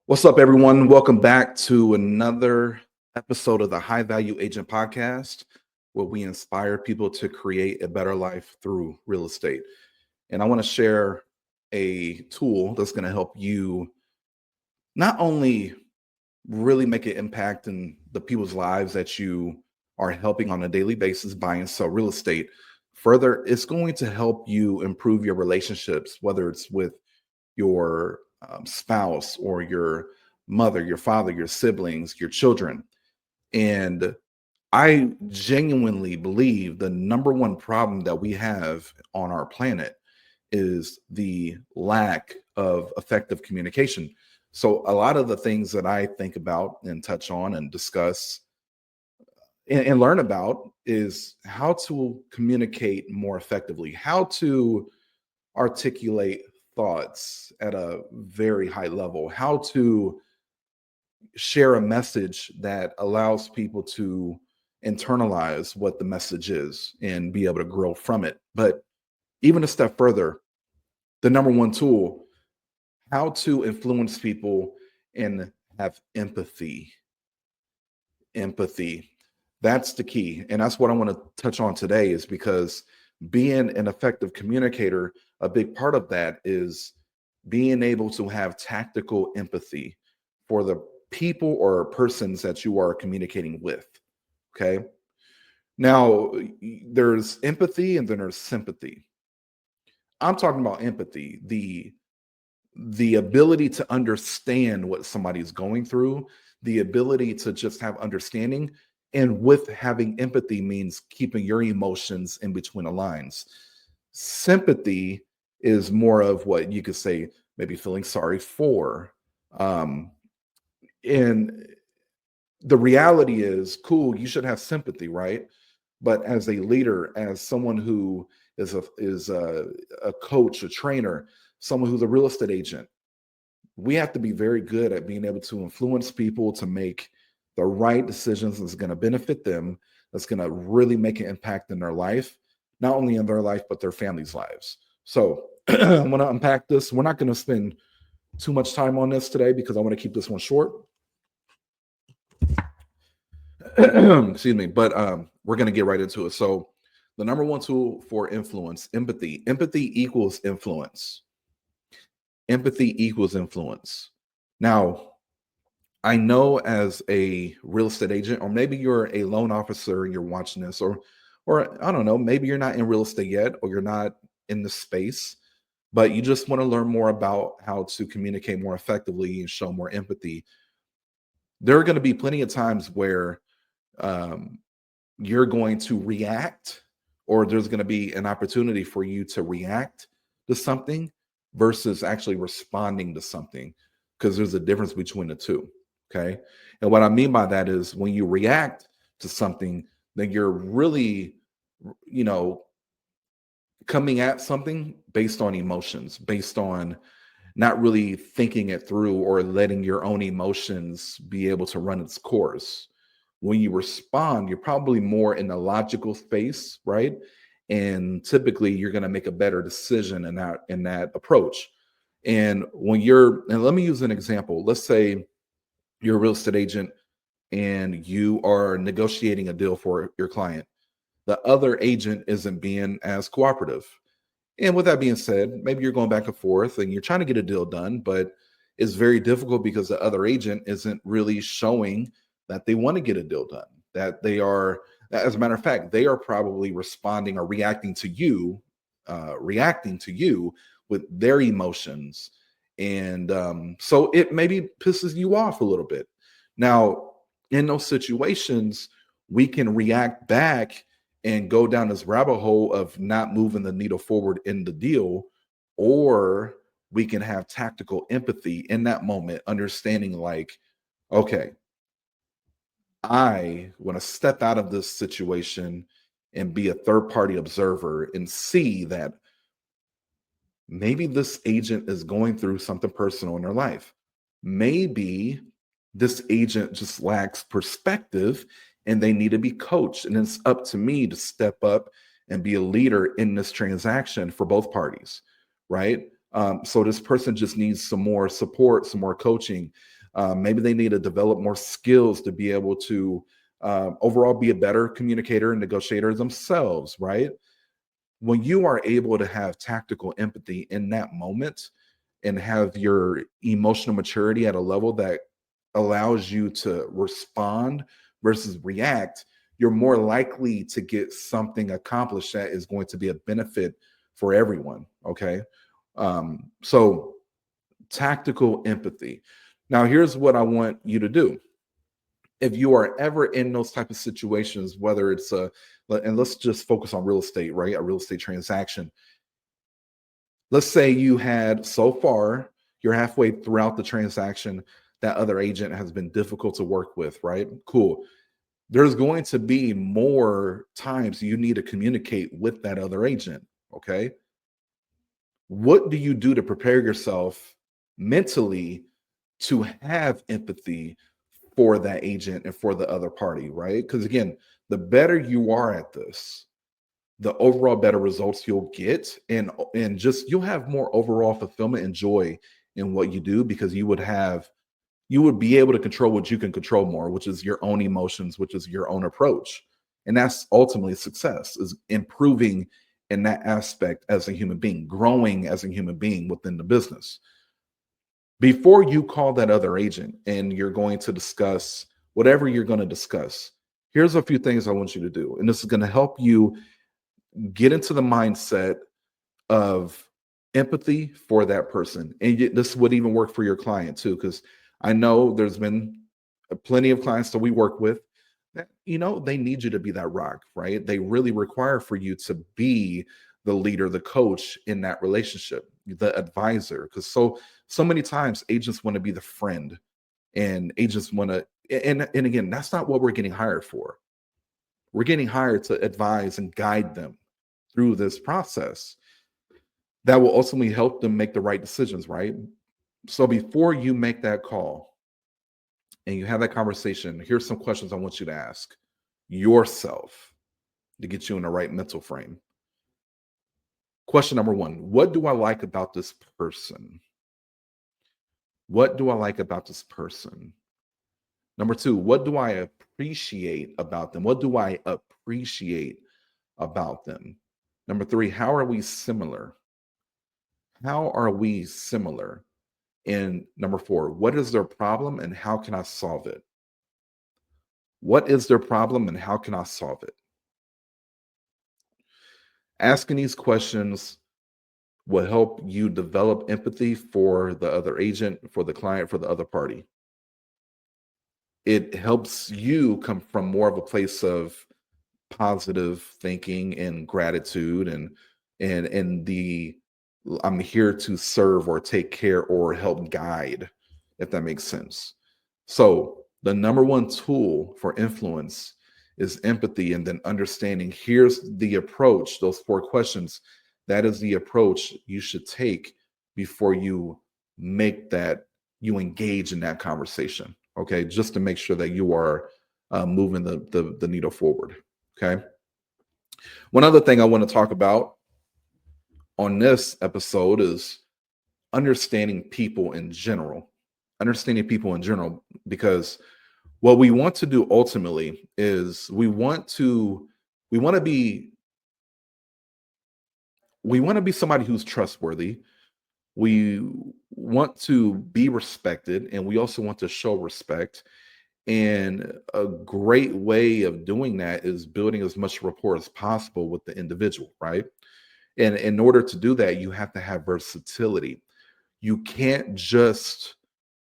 What's up, everyone? Welcome back to another episode of the High Value Agent Podcast, where we inspire people to create a better life through real estate. And I want to share a tool that's going to help you not only really make an impact in the people's lives that you are helping on a daily basis buy and sell real estate. Further, it's going to help you improve your relationships, whether it's with your spouse or your mother, your father, your siblings, your children. And I genuinely believe the number one problem that we have on our planet is the lack of effective communication. So, a lot of the things that I think about and touch on and discuss and learn about is how to communicate more effectively, how to articulate thoughts at a very high level, how to share a message that allows people to internalize what the message is and be able to grow from it. But even a step further, the number one tool, how to influence people and have empathy. Empathy. That's the key. And that's what I want to touch on today, is because being an effective communicator, a big part of that is being able to have tactical empathy for the people or persons that you are communicating with. Okay. Now, there's empathy and then there's sympathy. I'm talking about empathy, the ability to understand what somebody's going through, the ability to just have understanding. And with having empathy means keeping your emotions in between the lines. Sympathy is more of what you could say, maybe feeling sorry for. Um, and the reality is, cool, you should have sympathy, right? But as a leader, as someone who is a coach, a trainer, someone who's a real estate agent, we have to be very good at being able to influence people to make the right decisions that's going to benefit them, that's going to really make an impact in their life, not only in their life, but their families' lives. So I want to unpack this. We're not going to spend too much time on this today because I want to keep this one short. Excuse me, but we're going to get right into it. So the number one tool for influence, empathy. Empathy equals influence. Empathy equals influence. Now, I know as a real estate agent, or maybe you're a loan officer and you're watching this, or I don't know, maybe you're not in real estate yet, or you're not in the space, but you just want to learn more about how to communicate more effectively and show more empathy. There are going to be plenty of times where um, you're going to react, or there's going to be an opportunity for you to react to something versus actually responding to something, because there's a difference between the two. Okay. And what I mean by that is when you react to something, then you're really, you know, coming at something based on emotions, based on not really thinking it through or letting your own emotions be able to run its course. When you respond, you're probably more in the logical space, right? And typically you're going to make a better decision in that approach. And let me use an example. Let's say you're a real estate agent and you are negotiating a deal for your client. The other agent isn't being as cooperative. And with that being said, maybe you're going back and forth and you're trying to get a deal done, but it's very difficult because the other agent isn't really showing that they want to get a deal done. That they are, as a matter of fact, they are probably responding or reacting to you with their emotions. And so it maybe pisses you off a little bit. Now, in those situations, we can react back and go down this rabbit hole of not moving the needle forward in the deal, or we can have tactical empathy in that moment, understanding like, okay, I want to step out of this situation and be a third party observer and see that maybe this agent is going through something personal in their life. Maybe this agent just lacks perspective and they need to be coached. And it's up to me to step up and be a leader in this transaction for both parties, right? So this person just needs some more support, some more coaching. Maybe they need to develop more skills to be able to overall be a better communicator and negotiator themselves, right? When you are able to have tactical empathy in that moment and have your emotional maturity at a level that allows you to respond versus react, you're more likely to get something accomplished that is going to be a benefit for everyone. Okay. So tactical empathy. Now, here's what I want you to do. If you are ever in those type of situations, whether it's and let's just focus on real estate, right? A real estate transaction. Let's say you had so far, you're halfway throughout the transaction, that other agent has been difficult to work with, right? Cool. There's going to be more times you need to communicate with that other agent. Okay. What do you do to prepare yourself mentally to have empathy for that agent and for the other party, right? Because again, the better you are at this, the overall better results you'll get, and just you'll have more overall fulfillment and joy in what you do, because you would be able to control what you can control more, which is your own emotions, which is your own approach. And that's ultimately success, is improving in that aspect as a human being, growing as a human being within the business. Before you call that other agent and you're going to discuss whatever you're going to discuss, here's a few things I want you to do. And this is going to help you get into the mindset of empathy for that person. And this would even work for your client too, because I know there's been plenty of clients that we work with that, they need you to be that rock, right? They really require for you to be the leader, the coach in that relationship, the advisor. Because so many times agents want to be the friend, and agents want to, and again, that's not what we're getting hired for. We're getting hired to advise and guide them through this process that will ultimately help them make the right decisions, right? So before you make that call and you have that conversation, here's some questions I want you to ask yourself to get you in the right mental frame. Question number one: what do I like about this person? What do I like about this person? Number two: what do I appreciate about them? What do I appreciate about them? Number three: how are we similar? How are we similar? And number four: what is their problem and how can I solve it? What is their problem and how can I solve it? Asking these questions will help you develop empathy for the other agent, for the client, for the other party. It helps you come from more of a place of positive thinking and gratitude, and the I'm here to serve or take care or help guide, if that makes sense. So the number one tool for influence is empathy, and then understanding, here's the approach, those four questions. That is the approach you should take before you engage in that conversation. Okay, just to make sure that you are moving the needle forward. Okay. One other thing I want to talk about on this episode is understanding people in general. Understanding people in general, because what we want to do ultimately is we want to be we want to be somebody who's trustworthy. We want to be respected, and we also want to show respect. And a great way of doing that is building as much rapport as possible with the individual, right? And in order to do that, you have to have versatility. You can't just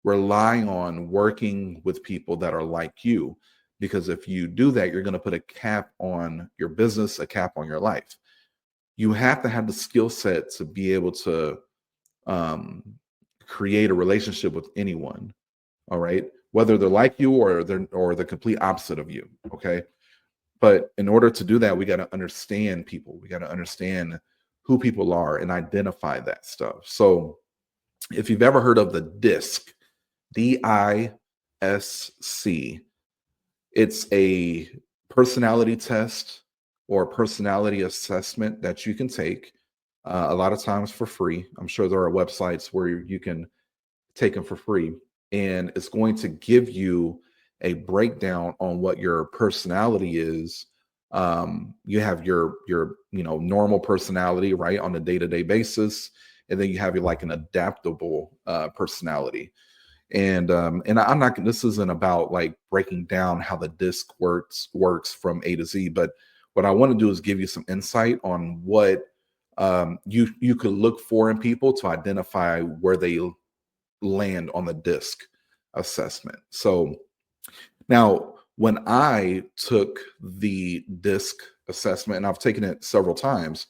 rely on working with people that are like you, because if you do that, you're going to put a cap on your business, a cap on your life. You have to have the skill set to be able to um, create a relationship with anyone. All right, whether they're like you or the complete opposite of you. Okay, but in order to do that, we got to understand people. We got to understand who people are and identify that stuff. So if you've ever heard of the DISC, it's a personality test or personality assessment that you can take a lot of times for free. I'm sure there are websites where you can take them for free. and it's going to give you a breakdown on what your personality is. You have your normal personality, right, on a day-to-day basis, and then you have your like an adaptable personality. And I'm not, this isn't about like breaking down how the disc works from A to Z, but what I want to do is give you some insight on what you could look for in people to identify where they land on the disc assessment. So now, when I took the disc assessment, and I've taken it several times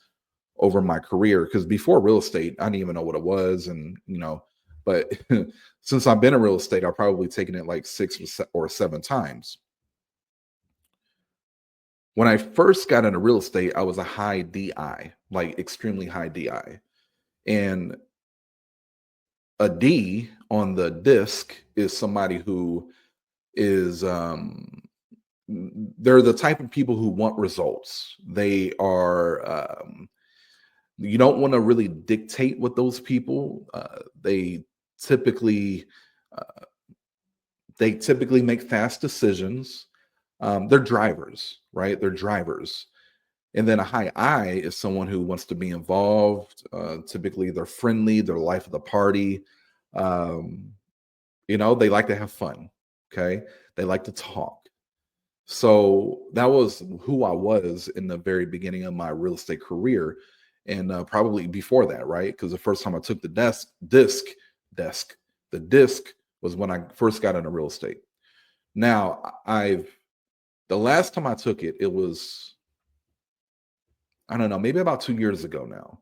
over my career, because before real estate, I didn't even know what it was, and but since I've been in real estate, I've probably taken it like or seven times. When I first got into real estate, I was a high DI, like extremely high DI, and a D on the disc is somebody who is they're the type of people who want results. They are you don't want to really dictate with those people. They typically uh, they typically make fast decisions. They're drivers, right? They're drivers. And then a high I is someone who wants to be involved. Typically, they're friendly. They're the life of the party. Um, they like to have fun. Okay, they like to talk. So that was who I was in the very beginning of my real estate career, and probably before that, right? Because the first time I took the desk, the disc was when I first got into real estate. Now, I've the last time I took it, it was, I don't know, maybe about 2 years ago now,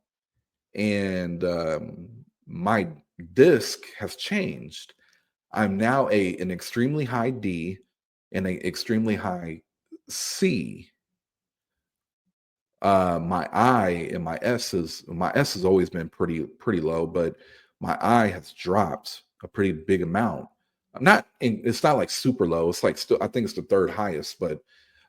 and my disc has changed. I'm now an extremely high D and an extremely high C. My I and my S has always been pretty low, but my I has dropped a pretty big amount. It's not like super low. It's like still, I think it's the third highest, but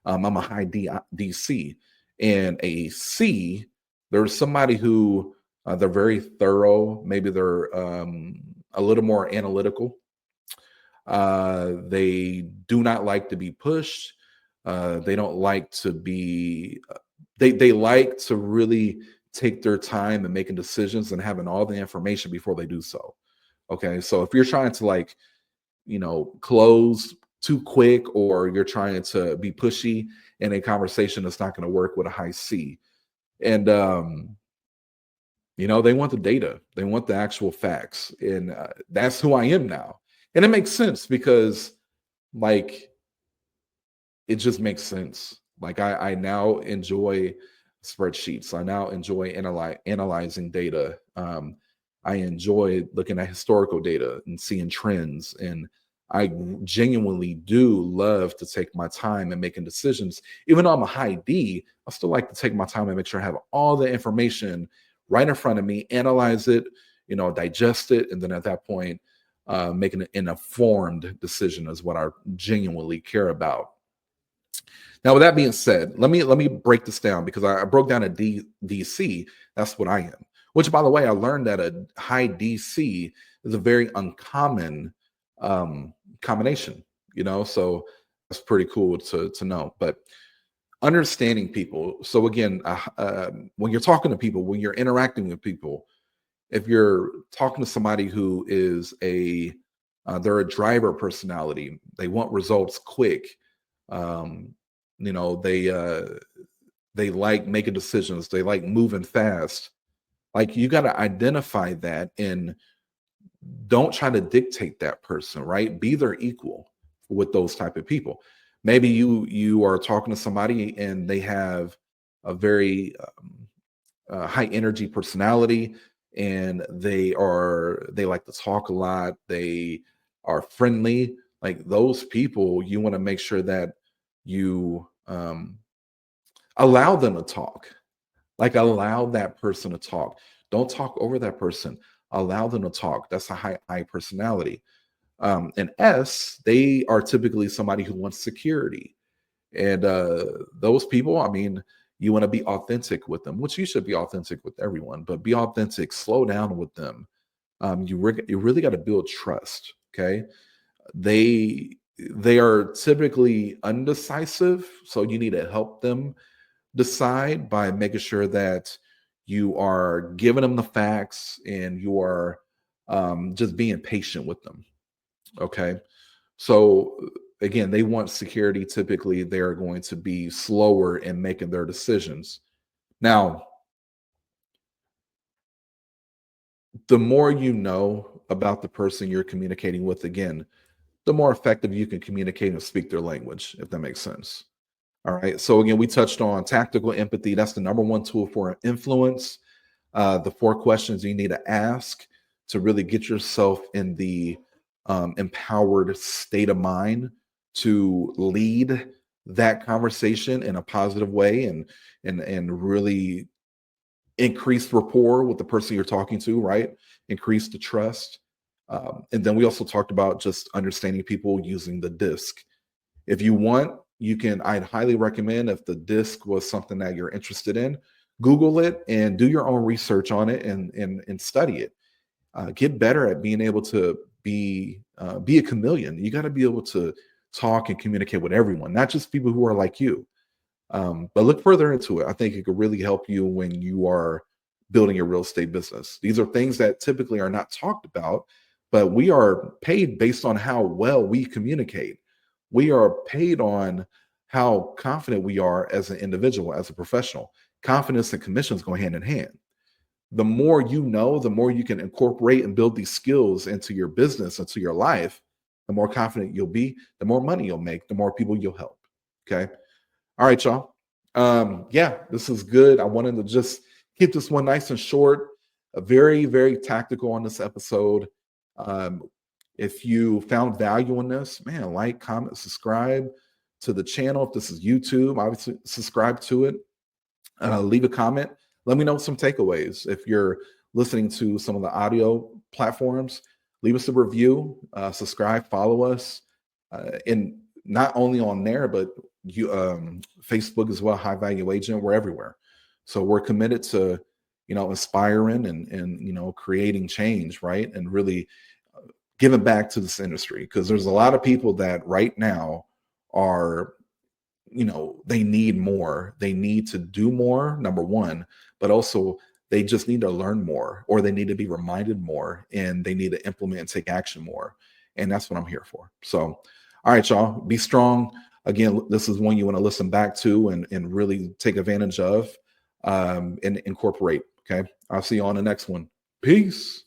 I'm a high DC and a C. There's somebody who they're very thorough. Maybe they're a little more analytical. They do not like to be pushed. They don't like to be. They like to really take their time and making decisions and having all the information before they do so. Okay, so if you're trying to like close too quick, or you're trying to be pushy in a conversation, that's not going to work with a high C. And they want the data, they want the actual facts, and that's who I am now. And it makes sense because, like, it just makes sense. Like I now enjoy spreadsheets. I now enjoy analyzing data. I enjoy looking at historical data and seeing trends. And I genuinely do love to take my time and making decisions. Even though I'm a high D, I still like to take my time and make sure I have all the information right in front of me, analyze it, digest it, and then at that point, making an informed decision is what I genuinely care about. Now, with that being said, let me break this down, because I broke down a DC. That's what I am. Which, by the way, I learned that a high DC is a very uncommon combination. So that's pretty cool to know. But understanding people. So again, when you're talking to people, when you're interacting with people, if you're talking to somebody who is they're a driver personality, they want results quick. Um, they like making decisions, they like moving fast. Like, you got to identify that, and don't try to dictate that person, right? Be their equal with those type of people. Maybe you are talking to somebody and they have a very high energy personality, and they like to talk a lot, they are friendly. Like, those people, you want to make sure that you allow them to talk. Like, allow that person to talk. Don't talk over that person. Allow them to talk. That's a high I personality. And S, they are typically somebody who wants security. And those people, I mean, you want to be authentic with them, which you should be authentic with everyone, but be authentic, slow down with them. You really got to build trust. Okay. They are typically undecisive, so you need to help them decide by making sure that you are giving them the facts and you are just being patient with them. Okay. So again, they want security. Typically, they are going to be slower in making their decisions. Now, the more you know about the person you're communicating with, again, the more effective you can communicate and speak their language, if that makes sense. All right. So again, we touched on tactical empathy. That's the number one tool for influence. The four questions you need to ask to really get yourself in the empowered state of mind to lead that conversation in a positive way and really increase rapport with the person you're talking to, right? Increase the trust. And then we also talked about just understanding people using the disc. If you want, you can, I'd highly recommend if the disc was something that you're interested in, Google it and do your own research on it and study it. Get better at being able to be a chameleon. You got to be able to talk and communicate with everyone, not just people who are like you. But look further into it. I think it could really help you when you are building your real estate business. These are things that typically are not talked about, but we are paid based on how well we communicate. We are paid on how confident we are as an individual, as a professional. Confidence and commissions go hand in hand. The more you know, the more you can incorporate and build these skills into your business, into your life, the more confident you'll be, the more money you'll make, the more people you'll help. Okay. All right, y'all. Yeah, this is good. I wanted to just keep this one nice and short, very, very tactical on this episode. Um, if you found value in this, man, like, comment, subscribe to the channel. If this is YouTube, obviously subscribe to it. Leave a comment. Let me know some takeaways. If you're listening to some of the audio platforms, leave us a review, subscribe, follow us, and not only on there, but you Facebook as well. High Value Agent, we're everywhere. So we're committed to inspiring and creating change, right, and really giving back to this industry because there's a lot of people that right now are they need more. They need to do more, number one, but also they just need to learn more or they need to be reminded more and they need to implement and take action more. And that's what I'm here for. So, all right, y'all, be strong. Again, this is one you want to listen back to and really take advantage of and incorporate. Okay. I'll see you on the next one. Peace.